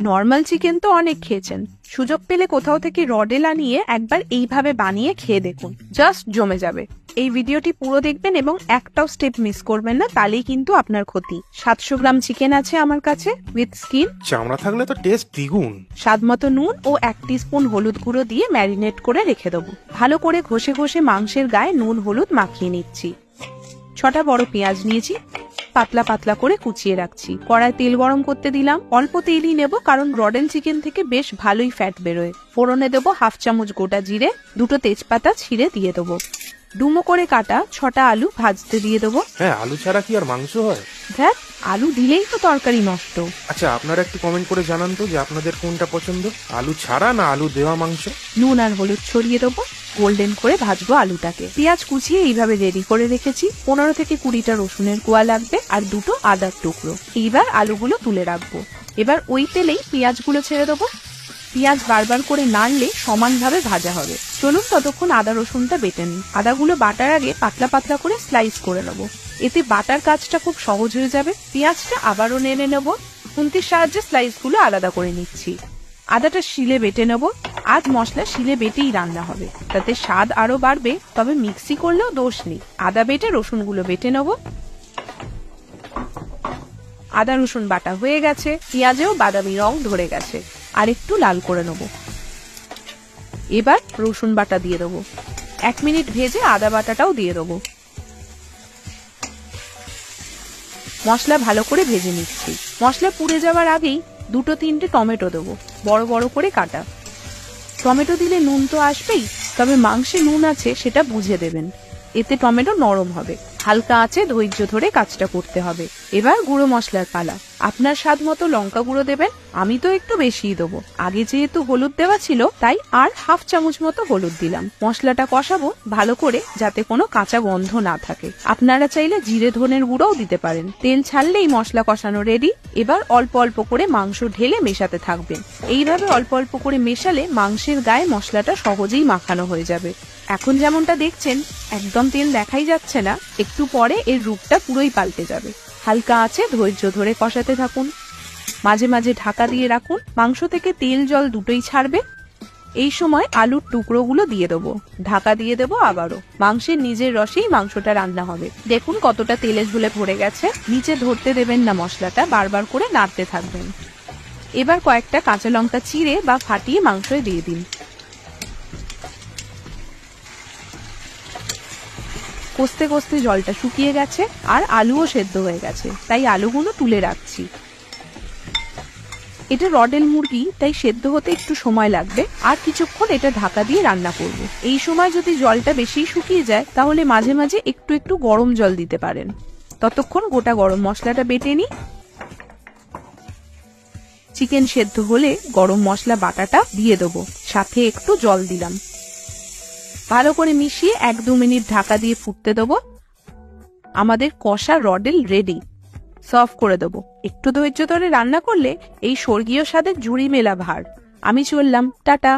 Normal chicken তো অনেক খেয়েছেন, সুযোগ পেলে কোথাও থেকে রডেলা নিয়ে একবার এইভাবে বানিয়ে খেয়ে দেখুন, জাস্ট জমে যাবে। এই ভিডিওটি পুরো দেখবেন এবং একটাও স্টেপ মিস করবেন না, তাহলেই কিন্তু আপনার ক্ষতি। 700 গ্রাম চিকেন আছে আমার কাছে উইথ স্কিন। চামড়া থাকলে তো টেস্ট দ্বিগুণ। স্বাদ মতো নুন ও 1 টিস্পুন হলুদ গুঁড়ো দিয়ে ম্যারিনেট করে রেখে দেবো। ভালো করে ঘষে ঘষে মাংসের গায়ে নুন হলুদ মাখিয়ে নিচ্ছি। 6টা বড় পেঁয়াজ নিয়েছি, পাতলা পাতলা করে কুচিয়ে রাখছি। কড়ায় তেল গরম করতে দিলাম, অল্প তেলই নেব কারণ রডেন চিকেন থেকে বেশ ভালোই ফ্যাট বেরোয়। ফোড়নে দেবো 1/2 চামচ গোটা জিরে, 2টো তেজপাতা ছিঁড়ে দিয়ে দেবো। ডুমো করে কাটা 6টা আলু ভাজতে দিয়ে দেবো। হ্যাঁ, আলু ছাড়া কি আর মাংস হয়? দেখ, আলু দিলেই তো তরকারি নষ্ট। আচ্ছা, আপনারা একটু কমেন্ট করে জানান তো যে আপনাদের কোনটা পছন্দ, আলু ছাড়া না আলু দেওয়া মাংস। নুন আর হলুদ ছড়িয়ে দেবো, গোল্ডেন করে ভাজবো আলুটাকে। পেঁয়াজ কুচিয়ে এইভাবে রেডি করে রেখেছি। 15 থেকে 20টা রসুনের কোয়া লাগবে আর 2টো আদার টুকরো। এইবার আলুগুলো তুলে রাখবো। এবার ওই তেলেই পেঁয়াজগুলো ছেড়ে দেবো। পেঁয়াজ বারবার করে নাড়লে সমানভাবে ভাজা হবে। চলুন ততক্ষণ আদা রসুনটা বেটে নিই। আদাগুলো বাটার আগে পাতলা পাতলা করে স্লাইস করে নেবো, এতে বাটার কাজটা খুব সহজ হয়ে যাবে। পেঁয়াজটা আবারও নেড়ে নেবো, খুন্তির সাহায্যে স্লাইসগুলো আলাদা করে নিচ্ছি। আদাটা শিলে বেটে নেবো। আজ মশলা শিলে বেটেই রান্না হবে, তাতে স্বাদ আরো বাড়বে, তবে মিক্সি করলেও দোষ নেই। আদা বেটে রসুনগুলো বেটে নেবো। আদা রসুন বাটা হয়ে গেছে, পেঁয়াজেও বাদামি রং ধরে গেছে, আর একটু লাল করে নেব। এবার রসুন বাটা দিয়ে দেবো। 1 মিনিট ভেজে আদা বাটাটাও দিয়ে দেবো। মশলা ভালো করে ভেজে নিচ্ছি। মশলা পুড়ে যাওয়ার আগেই 2-3টে টমেটো দেবো, বড় বড় করে কাটা। টমেটো দিলে নুন তো আসবেই, তবে মাংসে নুন আছে সেটা বুঝে দেবেন, এতে টমেটো নরম হবে। হালকা আঁচে ধৈর্য ধরে কাজটা করতে হবে। এবার গুঁড়ো মশলার পালা। আপনার স্বাদ মতো লঙ্কা গুঁড়ো দেবেন, আমি তো একটু বেশিই দেবো। আগে যেহেতু হলুদ দেওয়া ছিল তাই আর 1/2 চামচ মতো হলুদ দিলাম। মশলাটা কষাবো ভালো করে, যাতে কোনো কাঁচা গন্ধ না থাকে। আপনারা চাইলে জিরে ধনের গুঁড়োও দিতে পারেন। তেল ছাড়লেই মশলা কষানো রেডি। এবার অল্প অল্প করে মাংস ঢেলে মেশাতে থাকবেন। এইভাবে অল্প অল্প করে মেশালে মাংসের গায়ে মশলাটা সহজেই মাখানো হয়ে যাবে। এখন যেমনটা দেখছেন একদম তেল দেখাই যাচ্ছে না, একটু পরে এর রূপটা পুরোই পাল্টে যাবে। হালকা আঁচে ধৈর্য ধরে কষাতে থাকুন, মাঝে মাঝে ঢাকা দিয়ে রাখুন। মাংস থেকে তেল জল দুটোই ছাড়বে। এই সময় আলুর টুকরোগুলো দিয়ে দেবো, ঢাকা দিয়ে দেবো আবারও। মাংসের নিজের রসেই মাংসটা রান্না হবে। দেখুন কতটা তেলে ঝুলে ভরে গেছে। নিচে ধরতে দেবেন না মশলাটা, বারবার করে নাড়তে থাকবেন। এবার কয়েকটা কাঁচা লঙ্কা চিড়ে বা ফাটিয়ে মাংসে দিয়ে দিন। কষতে কষতে জলটা শুকিয়ে গেছে আর আলুও সেদ্ধ হয়ে গেছে, তাই আলুগুলো তুলে রাখছি। এটা রডেল মুরগি, তাই সেদ্ধ হতে একটু সময় লাগবে। আর কিছুক্ষণ এটা ঢাকা দিয়ে রান্না করব। এই সময় যদি জলটা বেশি শুকিয়ে যায় তাহলে মাঝে মাঝে একটু একটু গরম জল দিতে পারেন। ততক্ষণ গোটা গরম মশলাটা বেটে নিই। চিকেন সেদ্ধ হলে গরম মশলা বাটাটা দিয়ে দেবো, সাথে একটু জল দিলাম। ভালো করে মিশিয়ে 1-2 মিনিট ঢাকা দিয়ে ফুটতে দেবো। আমাদের কষা রডেল রেডি। সার্ভ করে দেবো। একটু ধৈর্য ধরে রান্না করলে এই স্বর্গীয় স্বাদের জুড়ি মেলা ভার। আমি চললাম, টাটা।